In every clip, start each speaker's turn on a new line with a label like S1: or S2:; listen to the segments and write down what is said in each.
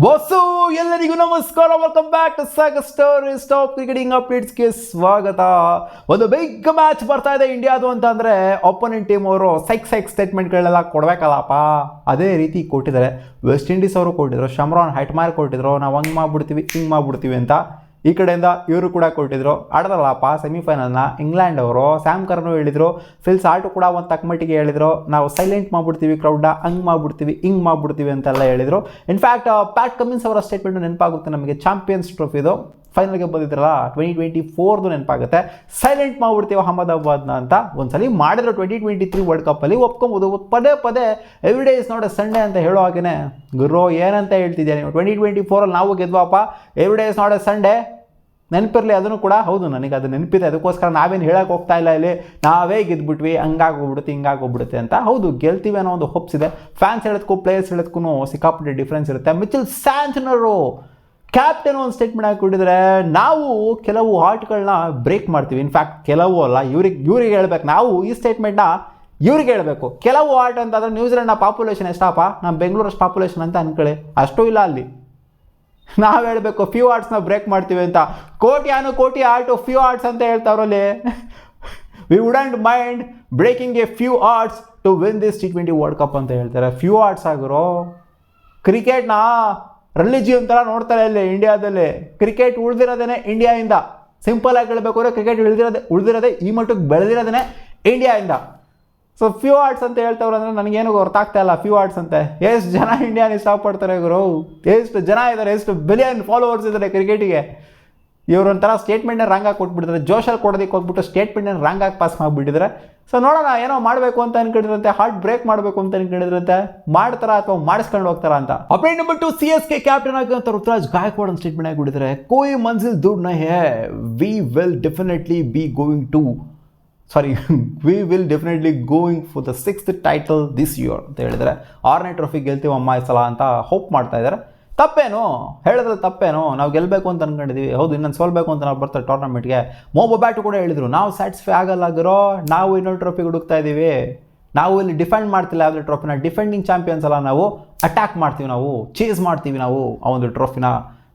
S1: Bus ಎಲ್ಲರಿಗೂ ನಮಸ್ಕಾರ. Welcome back to Sagar stories top cricketing ಅಪ್ಡೇಟ್ಸ್ಗೆ ಸ್ವಾಗತ. ಒಂದು ಬಿಗ್ ಮ್ಯಾಚ್ ಬರ್ತಾ ಇದೆ ಇಂಡಿಯಾದು ಅಂತಂದರೆ ಅಪೋನೆಂಟ್ ಟೀಮ್ ಅವರು ಸೈಕ್ ಸ್ಟೇಟ್ಮೆಂಟ್ಗಳೆಲ್ಲ ಕೊಡಬೇಕಲ್ಲಪ್ಪ. ಅದೇ ರೀತಿ ಕೊಟ್ಟಿದ್ದಾರೆ. ವೆಸ್ಟ್ ಇಂಡೀಸ್ ಅವರು ಕೊಟ್ಟಿದ್ರು, ಶಮ್ರಾನ್ ಹೈಟ್ಮಾರ್ ಕೊಟ್ಟಿದ್ರು, ನಾವು ಹಂಗೆ ಮಾಡ್ಬಿಡ್ತೀವಿ ಹಿಂಗೆ ಮಾಡ್ಬಿಡ್ತೀವಿ ಅಂತ. ಈ ಕಡೆಯಿಂದ ಇವರು ಕೂಡ ಕೊಟ್ಟಿದ್ರು. ಆಡೋದಲ್ಲಪ್ಪ ಸೆಮಿಫೈನಲ್ನ ಇಂಗ್ಲೆಂಡ್ ಅವರು. ಸ್ಯಾಮ್ ಕರ್ನು ಹೇಳಿದರು, ಫಿಲ್ ಸಾಲ್ಟು ಕೂಡ ಒಂದು ತಕ್ಕಮಟ್ಟಿಗೆ ಹೇಳಿದರು, ನಾವು ಸೈಲೆಂಟ್ ಮಾಡ್ಬಿಡ್ತೀವಿ ಕ್ರೌಡ್ನ, ಹಂಗೆ ಮಾಡ್ಬಿಡ್ತೀವಿ ಹಿಂಗೆ ಮಾಡ್ಬಿಡ್ತೀವಿ ಅಂತೆಲ್ಲ ಹೇಳಿದರು. ಇನ್ಫ್ಯಾಕ್ಟ್ ಪ್ಯಾಟ್ ಕಮಿನ್ಸ್ ಅವರ ಸ್ಟೇಟ್ಮೆಂಟು ನೆನಪಾಗುತ್ತೆ ನಮಗೆ. ಚಾಂಪಿಯನ್ಸ್ ಟ್ರೋಫಿದು ಫೈನಲ್ಗೆ ಬಂದಿದ್ರಲ್ಲ 2024 ನೆನಪಾಗುತ್ತೆ. ಸೈಲೆಂಟ್ ಮಾಡ್ಬಿಡ್ತೀವಿ ಅಹಮದಾಬಾದ್ನ ಅಂತ ಒಂದ್ಸಲಿ ಮಾಡಿದ್ರು 2023 ವರ್ಲ್ಡ್ ಕಪ್ಪಲ್ಲಿ. ಒಪ್ಕೊಬೋದು. ಪದೇ every day is not a Sunday ಅಂತ ಹೇಳೋ ಹಾಗೇ ಗುರು ಏನಂತ ಹೇಳ್ತಿದ್ಯಾ ನೀವು? 2024 ನಾವು ಗೆದ್ವಪ್ಪ, every day is not a Sunday. ನೆನಪಿರಲಿ ಅದನ್ನು ಕೂಡ. ಹೌದು, ನನಗೆ ಅದು ನೆನಪಿದೆ, ಅದಕ್ಕೋಸ್ಕರ ನಾವೇನು ಹೇಳಕ್ಕೆ ಹೋಗ್ತಾ ಇಲ್ಲ ಇಲ್ಲಿ. ನಾವೇ ಗೆದ್ಬಿಟ್ವಿ, ಹಂಗಾಗೋಗ್ಬಿಡುತ್ತೆ ಹಿಂಗಾಗೋಗ್ಬಿಡುತ್ತೆ ಅಂತ. ಹೌದು, ಗೆಲ್ತೀವಿ ಅನ್ನೋ ಒಂದು ಹೋಪ್ಸ್ ಇದೆ. ಫ್ಯಾನ್ಸ್ ಹೇಳೋದಕ್ಕೂ ಪ್ಲೇಯರ್ಸ್ ಹೇಳೋದಕ್ಕೂ ಸಿಕ್ಕಾಪಟ್ಟೆ ಡಿಫ್ರೆನ್ಸ್ ಇರುತ್ತೆ. ಮಿಚೆಲ್ ಸ್ಯಾಂಟ್ನರು ಕ್ಯಾಪ್ಟನ್ ಒಂದು ಸ್ಟೇಟ್ಮೆಂಟ್ ಹಾಕಿಬಿಟ್ಟಿದ್ರೆ, ನಾವು ಕೆಲವು ಆರ್ಟ್ಗಳನ್ನ ಬ್ರೇಕ್ ಮಾಡ್ತೀವಿ. ಇನ್ಫ್ಯಾಕ್ಟ್ ಕೆಲವು ಅಲ್ಲ, ಇವ್ರಿಗೆ ಹೇಳ್ಬೇಕು. ನಾವು ಈ ಸ್ಟೇಟ್ಮೆಂಟ್ನ ಇವ್ರಿಗೆ ಹೇಳಬೇಕು. ಕೆಲವು ಆರ್ಟ್ ಅಂತಂದರೆ ನ್ಯೂಜಿಲೆಂಡ್ನ ಪಾಪ್ಯುಲೇಷನ್ ಎಷ್ಟಪ್ಪ, ನಮ್ಮ ಬೆಂಗಳೂರಷ್ಟು ಪಾಪ್ಯುಲೇಷನ್ ಅಂತ ಅಂದ್ಕೊಳ್ಳಿ, ಅಷ್ಟೂ ಇಲ್ಲ ಅಲ್ಲಿ. ನಾವು ಹೇಳಬೇಕು ಫ್ಯೂ ಆರ್ಟ್ಸ್ನ ಬ್ರೇಕ್ ಮಾಡ್ತೀವಿ ಅಂತ. ಕೋಟಿ ಆರ್ಟು ಫ್ಯೂ ಆರ್ಟ್ಸ್ ಅಂತ ಹೇಳ್ತಾವ್ರಲ್ಲಿ. We wouldn't mind breaking a few hearts to win this T20 world cup ಅಂತ ಹೇಳ್ತಾರೆ. ಫ್ಯೂ ಆರ್ಟ್ಸ್ ಆಗಿರೋ ಕ್ರಿಕೆಟ್ನ ರಿಲಿಜಿಯನ್ ಥರ ನೋಡ್ತಾರೆ ಇಲ್ಲಿ ಇಂಡಿಯಾದಲ್ಲಿ. ಕ್ರಿಕೆಟ್ ಉಳಿದಿರೋದೇ ಇಂಡಿಯಾಯಿಂದ. ಸಿಂಪಲ್ ಆಗಿ ಹೇಳಬೇಕು ಅಂದರೆ ಕ್ರಿಕೆಟ್ ಉಳಿದಿರೋದೇ ಈ ಮಟ್ಟಕ್ಕೆ ಬೆಳೆದಿರೋದೇ ಇಂಡಿಯಾಯಿಂದ. ಸೊ ಫ್ಯೂ ಆರ್ಟ್ಸ್ ಅಂತ ಹೇಳ್ತವ್ರು ಅಂದರೆ ನನಗೇನು ಗೊತ್ತಾಗ್ತಾ ಇಲ್ಲ. ಫ್ಯೂ ಆರ್ಟ್ಸ್ ಅಂತೆ ಎಷ್ಟು ಜನ ಇಂಡಿಯಾನ ಇಷ್ಟಪಡ್ತಾರೆ ಗುರು, ಎಷ್ಟು ಜನ ಇದ್ದಾರೆ, ಎಷ್ಟು ಬಿಲಿಯನ್ ಫಾಲೋವರ್ಸ್ ಇದ್ದಾರೆ ಕ್ರಿಕೆಟಿಗೆ. ಇವರೊಂಥರ ಸ್ಟೇಟ್ಮೆಂಟ್ನ ರಾಂಗ್ ಆಗಿ ಕೊಟ್ಬಿಟ್ಟಿದ್ದಾರೆ. ಜೋಶಲ್ಲಿ ಕೊಡೋದಕ್ಕೆ ಹೋಗ್ಬಿಟ್ಟು ಸ್ಟೇಟ್ಮೆಂಟ್ನ ರಾಂಗ್ ಆಗಿ ಪಾಸ್ ಮಾಡಿಬಿಟ್ಟಿದ್ದಾರೆ. ಸೊ ನೋಡೋಣ, ಏನೋ ಮಾಡಬೇಕು ಅಂತ ಅನ್ಕೊಂಡಿದ್ರಂತೆ, ಹಾರ್ಟ್ ಬ್ರೇಕ್ ಮಾಡಬೇಕು ಅಂತ ಅನ್ಕೊಂಡಿದ್ರಂತೆ. ಮಾಡ್ತಾರ ಅಥವಾ ಮಾಡಿಸ್ಕೊಂಡು ಹೋಗ್ತಾರ ಅಂತ. ಅಪ್ಡೇಟ್ ನಂಬರ್ 2, CSK ಕ್ಯಾಪ್ಟನ್ ಆಗಿರುವಂಥ ಋತುರಾಜ್ ಗಾಯಕ್ವಾಡ್ ಒಂದು ಸ್ಟೇಟ್ಮೆಂಟ್ ಆಗಿಬಿಟ್ಟಿದ್ದಾರೆ. ಕೋಯಿ ಮನ್ಸಿಲ್ ದುಡ್ಡು ನೈ ಹೇ, we will definitely going for the 6th title this year ಅಂತ ಹೇಳಿದರೆ. 6ನೇ ಟ್ರೋಫಿ ಗೆಲ್ತೀವಮ್ಮ ಈ ಸಲ ಅಂತ ಹೋಪ್ ಮಾಡ್ತಾ ಇದ್ದಾರೆ. ತಪ್ಪೇನು ಹೇಳಿದ್ರೆ ತಪ್ಪೇನು? ನಾವು ಗೆಲ್ಲಬೇಕು ಅಂತ ಅನ್ಕೊಂಡಿದ್ದೀವಿ. ಹೌದು, ಇನ್ನೊಂದು ಸೋಲ್ಬೇಕು ಅಂತ ನಾವು ಬರ್ತಾರೆ ಟೂರ್ನಮೆಂಟ್ಗೆ. ಮೊಬೋ ಬ್ಯಾಟು ಕೂಡ ಹೇಳಿದರು, ನಾವು ಸ್ಯಾಟಿಸ್ಫೈ ಆಗಲ್ಲಾಗಿರೋ, ನಾವು ಇನ್ನೊಂದು ಟ್ರೋಫಿ ಹುಡುಕ್ತಾ ಇದ್ದೀವಿ. ನಾವು ಇಲ್ಲಿ ಡಿಫೆಂಡ್ ಮಾಡ್ತಿಲ್ಲ ಯಾವುದೇ ಟ್ರೋಫಿನ. ಡಿಫೆಂಡಿಂಗ್ ಚಾಂಪಿಯನ್ಸ್ ಅಲ್ಲ ನಾವು, ಅಟ್ಯಾಕ್ ಮಾಡ್ತೀವಿ, ನಾವು ಚೇಸ್ ಮಾಡ್ತೀವಿ ನಾವು ಆ ಒಂದು ಟ್ರೋಫಿನ.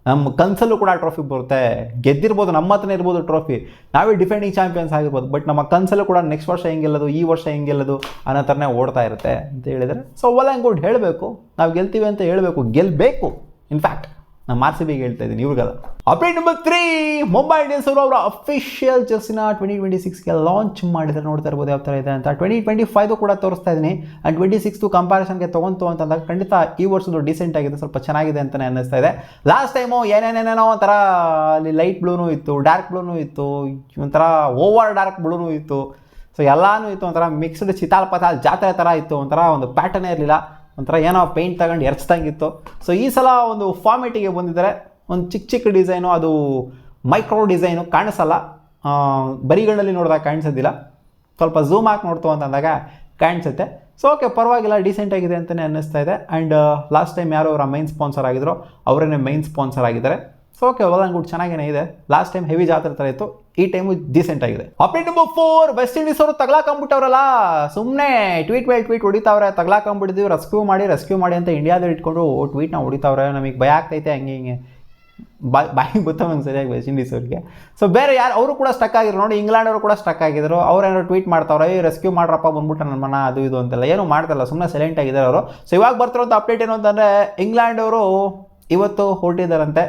S1: ನಮ್ಮ ಕನಸಲ್ಲೂ ಕೂಡ ಟ್ರೋಫಿ ಬರುತ್ತೆ. ಗೆದ್ದಿರ್ಬೋದು, ನಮ್ಮ ಹತ್ರನೇ ಇರ್ಬೋದು ಟ್ರೋಫಿ, ನಾವೇ ಡಿಫೆಂಡಿಂಗ್ ಚಾಂಪಿಯನ್ಸ್ ಆಗಿರ್ಬೋದು. ಬಟ್ ನಮ್ಮ ಕನಸಲ್ಲೂ ಕೂಡ ನೆಕ್ಸ್ಟ್ ವರ್ಷ ಹೆಂಗೆಲ್ಲದು, ಈ ವರ್ಷ ಹೆಂಗೆಲ್ಲದು ಅನ್ನೋ ಥರನೇ ಓಡ್ತಾ ಇರುತ್ತೆ ಅಂತ ಹೇಳಿದರೆ. ಸೊ ವೆಲ್ ಆ್ಯಂಡ್ ಗುಡ್, ಹೇಳಬೇಕು ನಾವು ಗೆಲ್ತೀವಿ ಅಂತ ಹೇಳಬೇಕು, ಗೆಲ್ಲಬೇಕು. ಇನ್ಫ್ಯಾಕ್ಟ್ ನಾನು RCBಗೆ ಹೇಳ್ತಾ ಇದ್ದೀನಿ, ಇವ್ರಿಗಲ್ಲ. ಅಪ್ಡೇಟ್ ನಂಬರ್ 3, ಮುಂಬೈ ಇಂಡಿಯನ್ಸ್ ಅವರು ಅವರ ಅಫಿಷಿಯಲ್ ಜರ್ಸಿನ 2026ಗೆ ಲಾಂಚ್ ಮಾಡಿದರೆ. ನೋಡ್ತಾ ಇರ್ಬೋದು ಯಾವ ಥರ ಇದೆ ಅಂತ. 2025 ಕೂಡ ತೋರಿಸ್ತಾ ಇದ್ದೀನಿ. ಆ್ಯಂಡ್ 26 ಕಂಪ್ಯಾರಿಸನ್ಗೆ ತೊಗೊಂತು ಅಂತಂದಾಗ ಖಂಡಿತ ಈ ವರ್ಷದ್ದು ಡಿಸೆಂಟ್ ಆಗಿದೆ, ಸ್ವಲ್ಪ ಚೆನ್ನಾಗಿದೆ ಅಂತಲೇ ಅನ್ನಿಸ್ತಾ ಇದೆ. ಲಾಸ್ಟ್ ಟೈಮು ಏನೇನೇನೋ ಒಂಥರ ಅಲ್ಲಿ ಲೈಟ್ ಬ್ಲೂನೂ ಇತ್ತು, ಡಾರ್ಕ್ ಬ್ಲೂನೂ ಇತ್ತು, ಒಂಥರ ಓವರ್ ಡಾರ್ಕ್ ಬ್ಲೂನೂ ಇತ್ತು. ಸೊ ಎಲ್ಲನೂ ಇತ್ತು, ಒಂಥರ ಮಿಕ್ಸ್ಡ್ ಚಿತಾಲ್ ಪತಾಲ್ ಜಾತ್ರೆ ಥರ ಇತ್ತು. ಒಂಥರ ಒಂದು ಪ್ಯಾಟರ್ನೇ ಇರಲಿಲ್ಲ, ಒಂಥರ ಏನೋ ಪೇಂಟ್ ತಗೊಂಡು ಎರ್ಚ್ದಂಗಿತ್ತು. ಸೊ ಈ ಸಲ ಒಂದು ಫಾರ್ಮೇಟಿಗೆ ಬಂದಿದ್ದಾರೆ. ಒಂದು ಚಿಕ್ಕ ಡಿಸೈನು, ಅದು ಮೈಕ್ರೋ ಡಿಸೈನು ಕಾಣಿಸಲ್ಲ, ಬರಿಗಳಲ್ಲಿ ನೋಡಿದಾಗ ಕಾಣಿಸೋದಿಲ್ಲ. ಸ್ವಲ್ಪ ಝೂಮ್ ಹಾಕಿ ನೋಡ್ತು ಅಂತಂದಾಗ ಕಾಣಿಸುತ್ತೆ. ಸೊ ಓಕೆ, ಪರವಾಗಿಲ್ಲ, ಡೀಸೆಂಟಾಗಿದೆ ಅಂತಲೇ ಅನ್ನಿಸ್ತಾ ಇದೆ. ಆ್ಯಂಡ್ ಲಾಸ್ಟ್ ಟೈಮ್ ಯಾರು ಅವರ ಮೈನ್ ಸ್ಪಾನ್ಸರ್ ಆಗಿದ್ರು ಅವರೇ ಮೈನ್ ಸ್ಪಾನ್ಸರ್ ಆಗಿದ್ದಾರೆ. ಸೊ ಓಕೆ, ವೆಲ್ ಗುಡ್, ಚೆನ್ನಾಗೇ ಇದೆ. ಲಾಸ್ಟ್ ಟೈಮ್ ಹೆವಿ ಜಾತ್ರೆ ಥರ ಇತ್ತು, ಈ ಟೈಮು ಡೀಸೆಂಟ್ ಆಗಿದೆ. ಅಪ್ಡೇಟ್ ನಂಬರ್ 4, ವೆಸ್ಟ್ ಇಂಡೀಸ್ ಅವರು ತಗ್ಲಾಕೊಂಬಿಟ್ಟವ್ರಲ್ಲ, ಸುಮ್ಮನೆ ಟ್ವೀಟ್ ಹೊಡಿತಾವ್ರೆ. ತಗ್ಲಾಕೊಂಬಿಟ್ಟಿದ್ದೀವಿ, ರೆಸ್ಕ್ಯೂ ಮಾಡಿ ಅಂತ ಇಂಡಿಯಾದಲ್ಲಿ ಇಟ್ಕೊಂಡು ಟ್ವೀಟ್ನ ಹೊಡಿತಾವ್ರೆ. ನಮಗೆ ಭಯ ಆಗ್ತೈತೆ, ಹಂಗೆ ಬಾಯಿಗೆ ಗೊತ್ತವ ನಂಗೆ ಸರಿಯಾಗಿ ವೆಸ್ಟ್ ಇಂಡೀಸ್ ಅವರಿಗೆ. ಸೊ ಬೇರೆ ಯಾರು ಅವರು ಕೂಡ ಸ್ಟಕ್ ಆಗಿದ್ರು ನೋಡಿ, ಇಂಗ್ಲೆಂಡ್ ಅವರು ಕೂಡ ಸ್ಟಕ್ ಆಗಿದ್ರು. ಅವ್ರೇನಾದ್ರು ಟ್ವೀಟ್ ಮಾಡ್ತಾವ್ರೆ, ರೆಸ್ಕ್ಯೂ ಮಾಡ್ರಪ್ಪ ಬಂದ್ಬಿಟ್ಟು ನನ್ನ ಮನ ಅದು ಇದು ಅಂತೆಲ್ಲ. ಏನೂ ಮಾಡ್ತಾರಲ್ಲ, ಸುಮ್ಮನೆ ಸೈಲೆಂಟ್ ಆಗಿದ್ದಾರೆ ಅವರು. ಸೊ ಇವಾಗ ಬರ್ತಿರೋಂಥ ಅಪ್ಡೇಟ್ ಏನು ಅಂತಂದರೆ, ಇಂಗ್ಲೆಂಡ್ ಅವರು ಇವತ್ತು ಹೊರಟಿದ್ದಾರಂತೆ.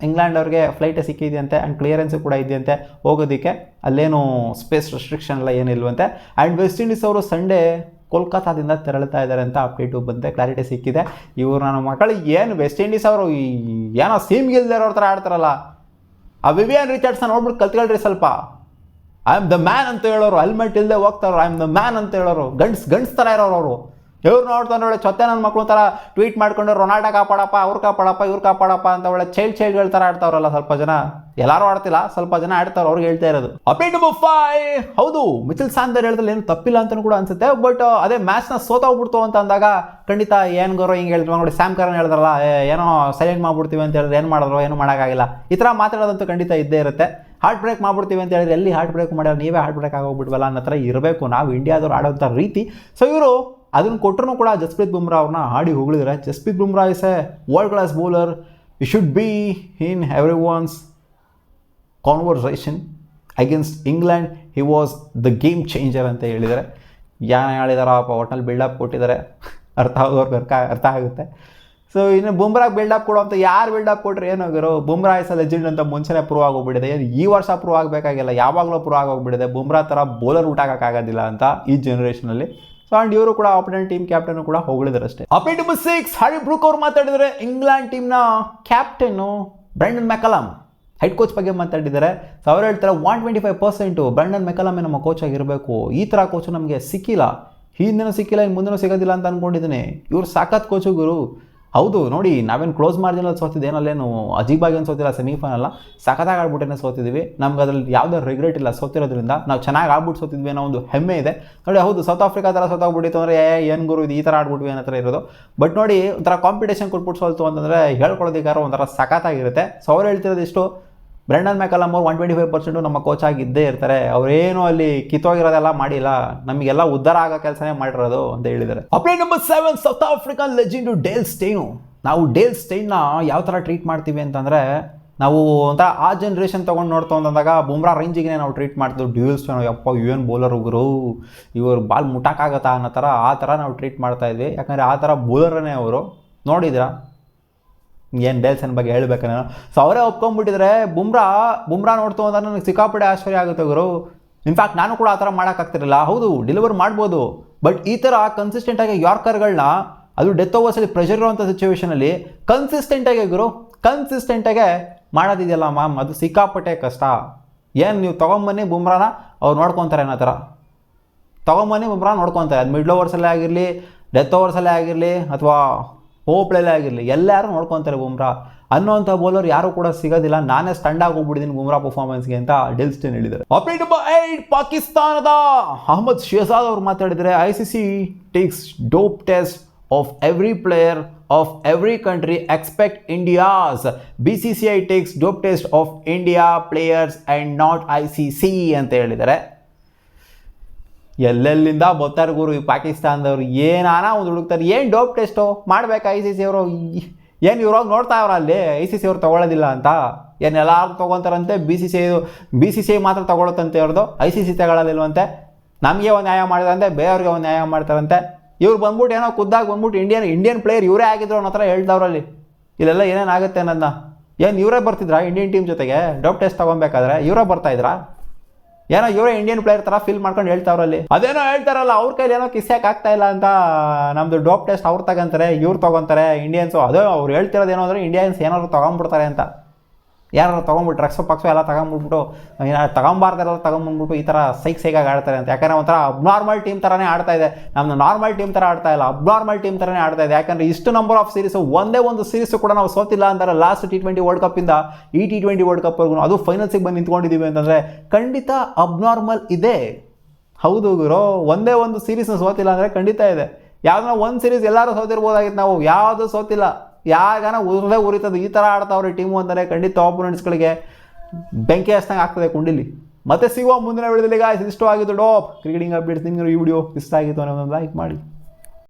S1: ಇಂಗ್ಲೆಂಡ್ ಅವ್ರಿಗೆ ಫ್ಲೈಟ್ ಸಿಕ್ಕಿದೆಯಂತೆ ಆ್ಯಂಡ್ ಕ್ಲಿಯರೆನ್ಸು ಕೂಡ ಇದೆಯಂತೆ ಹೋಗೋದಕ್ಕೆ. ಅಲ್ಲೇನು ಸ್ಪೇಸ್ ರೆಸ್ಟ್ರಿಕ್ಷನ್ ಎಲ್ಲ ಏನಿಲ್ವಂತೆ. ಆ್ಯಂಡ್ ವೆಸ್ಟ್ ಇಂಡೀಸ್ ಅವರು ಸಂಡೇ ಕೋಲ್ಕತ್ತಾದಿಂದ ತೆರಳುತ್ತಾ ಇದ್ದಾರೆ ಅಂತ ಅಪ್ಡೇಟು ಬಂದೆ, ಕ್ಲಾರಿಟಿ ಸಿಕ್ಕಿದೆ. ಇವರು ನನ್ನ ಮಕ್ಕಳಿಗೆ ಏನು ವೆಸ್ಟ್ ಇಂಡೀಸ್ ಅವರು ಏನೋ ಸೀಮ್ ಗೆಲ್ದಿರೋ ಥರ ಆಡ್ತಾರಲ್ಲ, ಆ ವಿವಿಯನ್ ರಿಚರ್ಡ್ಸ್ನ ನೋಡ್ಬಿಟ್ಟು ಕಲ್ತ್ಕೊಳ್ರಿ ಸ್ವಲ್ಪ. ಐ ಆಮ್ ದ ಮ್ಯಾನ್ ಅಂತ ಹೇಳೋರು, ಹೆಲ್ಮೆಟ್ ಇಲ್ಲದೆ ಹೋಗ್ತಾರೋ, ಐ ಆಮ್ ದ ಮ್ಯಾನ್ ಅಂತ ಹೇಳೋರು, ಗಂಡ್ಸ್ ಥರ ಇರೋರು ಅವರು. ಇವ್ರು ನೋಡ್ತಾನೆ ಒಳ್ಳೆ ಚೊತ್ತೆ ನನ್ನ ಮಕ್ಕಳು ಥರ ಟ್ವೀಟ್ ಮಾಡ್ಕೊಂಡು ರೊನಾಲ್ಡೋ ಕಾಪಾಡಪ್ಪ, ಇವ್ರು ಕಾಪಾಡಪ್ಪ ಅಂತ ಒಳ್ಳೆ ಚೈಲ್ಡ್ಗಳ ಥರ ಆಡ್ತಾವ್ರಲ್ಲ ಸ್ವಲ್ಪ ಜನ. ಎಲ್ಲರೂ ಆಡ್ತಿಲ್ಲ, ಸ್ವಲ್ಪ ಜನ ಆಡ್ತಾವ್ರು, ಅವ್ರಿಗೆ ಹೇಳ್ತಾ ಇರೋದು. ಅಪ್ಡೇಟ್ ನಂಬರ್ 5, ಹೌದು ಮಿಚೆಲ್ ಸ್ಯಾಂಟ್ನರ್ ಹೇಳಿದ್ರೆ ಏನು ತಪ್ಪಿಲ್ಲ ಅಂತಲೂ ಕೂಡ ಅನ್ಸುತ್ತೆ. ಬಟ್ ಅದೇ ಮ್ಯಾಚ್ನ ಸೋತೋಗ್ಬಿಡ್ತು ಅಂತ ಅಂದಾಗ ಖಂಡಿತ ಏನು ಗೌರವ ಹಿಂಗೆ ಹೇಳಿದ್ರು ನೋಡಿ. ಸ್ಯಾಮ್ ಕರ್ನ್ ಹೇಳಿದ್ರಲ್ಲ, ಏನೋ ಸೈಲೆಂಟ್ ಮಾಡ್ಬಿಡ್ತೀವಿ ಅಂತ ಹೇಳಿದ್ರೆ ಏನು ಮಾಡಿದ್ರು, ಏನು ಮಾಡೋಕ್ಕಾಗಿಲ್ಲ. ಈ ಥರ ಮಾತಾಡೋದಂತೂ ಖಂಡಿತ ಇದ್ದೇ ಇರುತ್ತೆ. ಹಾರ್ಟ್ ಬ್ರೇಕ್ ಮಾಡ್ಬಿಡ್ತೀವಿ ಅಂತ ಹೇಳಿದ್ರೆ ಎಲ್ಲಿ ಹಾರ್ಟ್ ಬ್ರೇಕ್ ಮಾಡ್ಯಾರ, ನೀವೇ ಹಾರ್ಟ್ ಬ್ರೇಕ್ ಆಗೋಗ್ಬಿಟ್ವಲ್ಲ ಅನ್ನೋ ಥರ ಇರಬೇಕು ನಾವು ಇಂಡಿಯಾದವ್ರು ಆಡೋಂಥ ರೀತಿ. ಸೊ ಇವರು ಅದನ್ನು ಕೊಟ್ಟರು ಕೂಡ ಜಸ್ಪ್ರೀತ್ ಬುಮ್ರಾ ಅವ್ರನ್ನ ಹಾಡಿ ಹೋಗಳಿದ್ರೆ. Jasprit Bumrah is a world class bowler, you should be in every one's conversation against England. He was the game changer ಅಂತ ಹೇಳಿದ್ದಾರೆ. ಏನು ಹೇಳಿದಾರಪ್ಪ, ಒಟ್ಟಿನಲ್ಲಿ ಬಿಲ್ಡಪ್ ಕೊಟ್ಟಿದ್ದಾರೆ, ಅರ್ಥ ಆಗೋರ್ಗೆ ಅರ್ಥ ಆಗುತ್ತೆ. ಸೊ ಇನ್ನು ಬುಮ್ರಾಗೆ ಬಿಲ್ಡಪ್ ಕೊಡುವಂಥ ಯಾರು ಬಿಲ್ಡಪ್ ಕೊಟ್ಟರೆ ಏನಾಗಿರೋ, ಬುಮ್ರಾ ಇಸ್ ಲೆಜೆಂಡ್ ಅಂತ ಮುಂಚೆನೇ ಪ್ರೂವ್ ಆಗೋಗ್ಬಿಟ್ಟಿದೆ. ಈ ವರ್ಷ ಪ್ರೂವ್ ಆಗಬೇಕಾಗಿಲ್ಲ, ಯಾವಾಗಲೂ ಪ್ರೂವ್ ಆಗೋಗ್ಬಿಟ್ಟಿದೆ. ಬುಮ್ರಾ ಥರ ಬೌಲರ್ ಊಟ ಹಾಕೋಕ್ಕಾಗೋದಿಲ್ಲ ಅಂತ ಈ ಜನ್ರೇಷನಲ್ಲಿ. ಸೊ ಆ್ಯಂಡ್ ಇವರು ಕೂಡ ಆಪೋನೆಂಟ್ ಟೀಮ್ ಕ್ಯಾಪ್ಟನ್ ಕೂಡ ಹೋಗಿದ್ದಾರೆ ಅಷ್ಟೇ. ಅಪ್ಡೇಟ್ ನಂಬರ್ 6, ಹ್ಯಾರಿ ಬ್ರೂಕ್ ಅವ್ರು ಮಾತಾಡಿದರೆ ಇಂಗ್ಲೆಂಡ್ ಟೀಮ್ನ captain Brendon McCullum head coach ಬಗ್ಗೆ ಮಾತಾಡಿದ್ದಾರೆ. ಸೊ ಅವ್ರು ಹೇಳ್ತಾರೆ 125% ಬ್ರೆಂಡನ್ ಮೆಕಲಮೇ ನಮ್ಮ ಕೋಚ್ ಆಗಿರಬೇಕು. ಈ ಥರ ಕೋಚು ನಮಗೆ ಸಿಕ್ಕಿಲ್ಲ, ಹಿಂದಿನೂ ಸಿಕ್ಕಿಲ್ಲ, ಇನ್ನು ಮುಂದಿನೂ ಸಿಗೋದಿಲ್ಲ ಅಂತ ಅಂದ್ಕೊಂಡಿದ್ದೀನಿ. ಇವ್ರು ಸಾಕತ್ ಕೋಚು ಗುರು. ಹೌದು ನೋಡಿ, ನಾವೇನು ಕ್ಲೋಸ್ ಮಾರ್ಜಿನಲ್ಲಿ ಸೋತಿದ್ದು, ಏನಲ್ಲೇನು ಅಜೀಬಾಗಿ ಏನು ಸೋತಿಲ್ಲ, ಸೆಮಿಫೈನಲ್ಲ ಸಖತ್ತಾಗಿ ಆಡ್ಬಿಟ್ಟೇನೆ ಸೋತಿದ್ದೀವಿ. ನಮ್ಗೆ ಅದ್ರಲ್ಲಿ ಯಾವುದೇ ರಿಗ್ರೆಟ್ ಇಲ್ಲ ಸೋತಿರೋದ್ರಿಂದ. ನಾವು ಚೆನ್ನಾಗಿ ಆಡ್ಬಿಟ್ಟು ಸೋತಿದ್ವಿ ಅನ್ನೋ ಒಂದು ಹೆಮ್ಮೆ ಇದೆ ನೋಡಿ. ಹೌದು, ಸೌತ್ ಆಫ್ರಿಕಾ ಥರ ಸೋತಾಗ್ಬಿಟ್ಟಿತ್ತು ಅಂದರೆ ಏನು ಗುರು ಇದು ಈ ಥರ ಆಡ್ಬಿಟ್ವಿ ಅನ್ನೋ ಥರ ಇರೋದು. ಬಟ್ ನೋಡಿ, ಒಂಥರ ಕಾಂಪಿಟೇಷನ್ ಕೊಟ್ಬಿಟ್ಟು ಸೋಲ್ತು ಅಂತಂದರೆ ಹೇಳ್ಕೊಳ್ಳೋದಿಕ್ಕಾರ ಒಂಥರ ಸಖತ್ತಾಗಿರುತ್ತೆ. ಸೊ ಅವ್ರು ಹೇಳ್ತಿರೋದು ಇಷ್ಟು, ಬ್ರೆಂಡನ್ ಮೆಕಲಮ್ ಅವ್ರು 125% ನಮ್ಮ ಕೋಚ್ ಆಗಿದ್ದೇ ಇರ್ತಾರೆ. ಅವರೇನು ಅಲ್ಲಿ ಕಿತ್ತೋಗಿರೋದೆಲ್ಲ ಮಾಡಿಲ್ಲ, ನಮಗೆಲ್ಲ ಉದ್ಧಾರ ಆಗೋ ಕೆಲಸನೇ ಮಾಡಿರೋದು ಅಂತ ಹೇಳಿದ್ದಾರೆ. Update number 7, south African legend Dale Steyn. ನಾವು ಡೇಲ್ ಸ್ಟೇನ್ನ ಯಾವ ಥರ ಟ್ರೀಟ್ ಮಾಡ್ತೀವಿ ಅಂತಂದರೆ, ನಾವು ಒಂಥರ ಆ ಜನ್ರೇಷನ್ ತೊಗೊಂಡು ನೋಡ್ತಾ ಅಂತಂದಾಗ ಬುಮ್ರಾ ರೇಂಜಿಗೆ ನಾವು ಟ್ರೀಟ್ ಮಾಡ್ತೀವಿ. ಡ್ಯೂಯಲ್ ಸ್ಟೇನು ಯಪ್ಪ ಏನು ಬೌಲರ್ ಹೋಗರು, ಇವರು ಬಾಲ್ ಮುಟ್ಟಕ್ಕಾಗತ್ತಾ ಅನ್ನೋ ಥರ ಆ ಥರ ನಾವು ಟ್ರೀಟ್ ಮಾಡ್ತಾಯಿದ್ವಿ. ಯಾಕಂದರೆ ಆ ಥರ ಬೌಲರನ್ನೇ ಅವರು. ನೋಡಿದ್ರಾ ಏನು ಡೇಲ್ಸನ್ ಬಗ್ಗೆ ಹೇಳ್ಬೇಕನ್ನ. ಸೊ ಅವರೇ ಒಪ್ಕೊಂಡ್ಬಿಟ್ಟಿದ್ರೆ. ಬುಮ್ರಾ ನೋಡ್ತು ಅಂತ ನನಗೆ ಸಿಕ್ಕಾಪಟ್ಟೆ ಆಶ್ಚರ್ಯ ಆಗುತ್ತೆ ಗುರು. ಇನ್ಫ್ಯಾಕ್ಟ್ ನಾನು ಕೂಡ ಆ ಥರ ಮಾಡೋಕ್ಕಾಗ್ತಿರಲಿಲ್ಲ. ಹೌದು, ಡೆಲಿವರ್ ಮಾಡ್ಬೋದು, ಬಟ್ ಈ ಥರ ಕನ್ಸಿಸ್ಟೆಂಟಾಗಿ ಯಾರ್ಕರ್ಗಳನ್ನ, ಅದು ಡೆತ್ ಓವರ್ಸಲ್ಲಿ ಪ್ರೆಷರ್ ಇರುವಂಥ ಸಿಚುವೇಷನಲ್ಲಿ ಕನ್ಸಿಸ್ಟೆಂಟಾಗೆ ಮಾಡೋದಿದೆಯಲ್ಲ ಮ್ಯಾಮ್, ಅದು ಸಿಕ್ಕಾಪಟ್ಟೆ ಕಷ್ಟ. ಏನು ನೀವು ತೊಗೊಂಬನ್ನಿ ಬುಮ್ರಾನ, ಅವ್ರು ನೋಡ್ಕೊತಾರೆ ಅನ್ನೋ ಥರ ತೊಗೊಂಬನ್ನಿ ಬುಮ್ರಾ ನೋಡ್ಕೊತಾರೆ. ಅದು ಮಿಡ್ಲ್ ಓವರ್ಸಲ್ಲೇ ಆಗಿರಲಿ, ಡೆತ್ ಓವರ್ಸಲ್ಲೇ ಆಗಿರಲಿ, ಅಥವಾ ಪ್ಲೇಲೇ ಆಗಿರಲಿ, ಎಲ್ಲರೂ ನೋಡ್ಕೊತಾರೆ ಬುಮ್ರಾ ಅನ್ನೋಂಥ ಬೌಲರ್ ಯಾರು ಕೂಡ ಸಿಗೋದಿಲ್ಲ. ನಾನೇ ಸ್ಟಂಡ್ ಆಗಿ ಹೋಗ್ಬಿಟ್ಟಿದ್ದೀನಿ ಬುಮ್ರಾ ಪರ್ಫಾರ್ಮೆನ್ಸ್ಗೆ ಅಂತ ಡೇಲ್ ಸ್ಟೇನ್ ಹೇಳಿದ್ದಾರೆ. ಅಪ್ಡೇಟ್ ನಂಬರ್ 8, ಪಾಕಿಸ್ತಾನದ ಅಹ್ಮದ್ ಶೆಹಜಾದ್ ಅವರು ಮಾತಾಡಿದರೆ ICC takes dope test of every player of every country expect India's. BCCI takes dope test of India players and not ICC ಅಂತ ಹೇಳಿದ್ದಾರೆ. ಎಲ್ಲೆಲ್ಲಿಂದ ಬರ್ತಾರೆ ಗುರು ಈ ಪಾಕಿಸ್ತಾನದವ್ರು, ಏನಾನ ಒಂದು ಹುಡುಕ್ತಾರೆ. ಏನು ಡೋಪ್ ಟೆಸ್ಟು ಮಾಡಬೇಕಾ ICC ಅವರು? ಏನು ಇವ್ರಾಗ ನೋಡ್ತಾ ಅವ್ರ ಅಲ್ಲಿ ICC ಅವ್ರು ತೊಗೊಳ್ಳೋದಿಲ್ಲ ಅಂತ? ಏನು ಎಲ್ಲರೂ ತೊಗೊತಾರಂತೆ, BCCI ಮಾತ್ರ ತೊಗೊಳುತ್ತಂತೆ ಅವ್ರದ್ದು, ICC ತಗೊಳ್ಳೋದಿಲ್ವಂತೆ. ನಮಗೆ ಒಂದು ನ್ಯಾಯ ಮಾಡಿದಾರಂತೆ, ಬೇರೆಯವ್ರಿಗೆ ಒಂದು ನ್ಯಾಯ ಮಾಡ್ತಾರಂತೆ. ಇವ್ರು ಬಂದ್ಬಿಟ್ಟು ಏನೋ ಖುದ್ದಾಗಿ ಬಂದ್ಬಿಟ್ಟು ಇಂಡಿಯನ್ ಪ್ಲೇಯರ್ ಇವರೇ ಆಗಿದ್ರು ಅನ್ನೋ ಥರ ಹೇಳ್ದವ್ರಲ್ಲಿ. ಇಲ್ಲೆಲ್ಲ ಏನೇನಾಗುತ್ತೆ ನನ್ನ, ಏನು ಇವರೇ ಬರ್ತಿದ್ರಾ ಇಂಡಿಯನ್ ಟೀಮ್ ಜೊತೆಗೆ ಡೋಪ್ ಟೆಸ್ಟ್ ತೊಗೊಬೇಕಾದ್ರೆ? ಇವರೇ ಬರ್ತಾಯಿದ್ರಾ? ಏನೋ ಇವರೇ ಇಂಡಿಯನ್ ಪ್ಲೇಯರ್ ಥರ ಫೀಲ್ ಮಾಡ್ಕೊಂಡು ಹೇಳ್ತಾವ್ರಲ್ಲಿ. ಅದೇನೋ ಹೇಳ್ತಾರಲ್ಲ, ಅವ್ರ ಕೈಲಿ ಏನೋ ಕಿಸ್ಯಾಕ್ ಆಗ್ತಾ ಇಲ್ಲ ಅಂತ, ನಮ್ಮದು ಡೋಪ್ ಟೆಸ್ಟ್ ಅವ್ರು ತಗೊಂತಾರೆ, ಇವ್ರು ತೊಗೊತಾರೆ ಇಂಡಿಯನ್ಸು. ಅದು ಅವ್ರು ಹೇಳ್ತಿರೋದೇನೋ ಅಂದರೆ ಇಂಡಿಯನ್ಸ್ ಏನಾದ್ರು ತೊಗೊಂಡ್ಬಿಡ್ತಾರೆ ಅಂತ. ಯಾರು ತೊಗೊಂಬಿಟ್ಟು ಡ್ರಗ್ಸು ಪಕ್ಸು ಎಲ್ಲ ತೊಗೊಂಬಿಟ್ಬಿಟ್ಟು, ತೊಗೊಂಬಾರ್ದೆಲ್ಲ ತೊಗೊಂಬಂದ್ಬಿಟ್ಟು ಈ ಥರ ಸೈಕಾಗಿ ಆಡ್ತಾರೆ ಅಂತ. ಯಾಕಂದರೆ ಒಂಥರ ಅಬ್ನಾರ್ಮಲ್ ಟೀಮ್ ಥರನೇ ಆಡ್ತಾ ಇದೆ. ನಮ್ಮದು ನಾರ್ಮಲ್ ಟೀಮ್ ಥರ ಆಡ್ತಾ ಇಲ್ಲ, ಅಬ್ನಾರ್ಮಲ್ ಟೀಮ್ ಥರನೇ ಆಡ್ತಾ ಇದೆ. ಯಾಕಂದರೆ ಇಷ್ಟು ನಂಬರ್ ಆಫ್ ಸೀರೀಸು, ಒಂದೇ ಒಂದು ಸೀರೀಸು ಕೂಡ ನಾವು ಸೋತಿಲ್ಲ ಅಂತಾರೆ. ಲಾಸ್ಟ್ T20 ವರ್ಲ್ಡ್ ಕಪ್ಪಿಂದ ಈ T20 ವರ್ಲ್ಡ್ ಕಪ್ವರೆಗೂ, ಅದು ಫೈನಲ್ಸಿಗೆ ಬಂದು ನಿಂತ್ಕೊಂಡಿದ್ದೀವಿ ಅಂತಂದರೆ ಖಂಡಿತ ಅಬ್ನಾರ್ಮಲ್ ಇದೆ. ಹೌದು ಗುರು, ಒಂದೇ ಒಂದು ಸೀರೀಸ್ನ ಸೋತಿಲ್ಲ ಅಂದರೆ ಖಂಡಿತ ಇದೆ. ಯಾವುದನ್ನ ಒಂದು ಸೀರೀಸ್ ಎಲ್ಲರೂ ಸೋತಿರ್ಬೋದಾಗಿತ್ತು, ನಾವು ಯಾವುದೂ ಸೋತಿಲ್ಲ. ಯಾಗಾನ ಉರಿತದೆ ಈ ಥರ ಆಡ್ತಾವ್ರೆ ಟೀಮು ಅಂದರೆ ಖಂಡಿತ ಆಪೋನೆಂಟ್ಸ್ಗಳಿಗೆ ಬೆಂಕಿ ಹಚ್ಚಿದಂಗೆ ಆಗ್ತದೆ ಕುಂಡಿಲಿ. ಮತ್ತೆ ಸಿಗುವ ಮುಂದಿನ ವಿಡಿಯೋದಲ್ಲಿ ಗಾಯ್ಸ್. ಇಷ್ಟವಾಗಿತ್ತು ಡಾಪ್ ಕ್ರಿಕೆಟಿಂಗ್ ಅಪ್ಡೇಟ್ಸ್. ನಿಮಗೆ ಈ ವಿಡಿಯೋ ಇಷ್ಟ ಆಗಿತ್ತು ಅನ್ನೋದನ್ನು ಲೈಕ್ ಮಾಡಿ.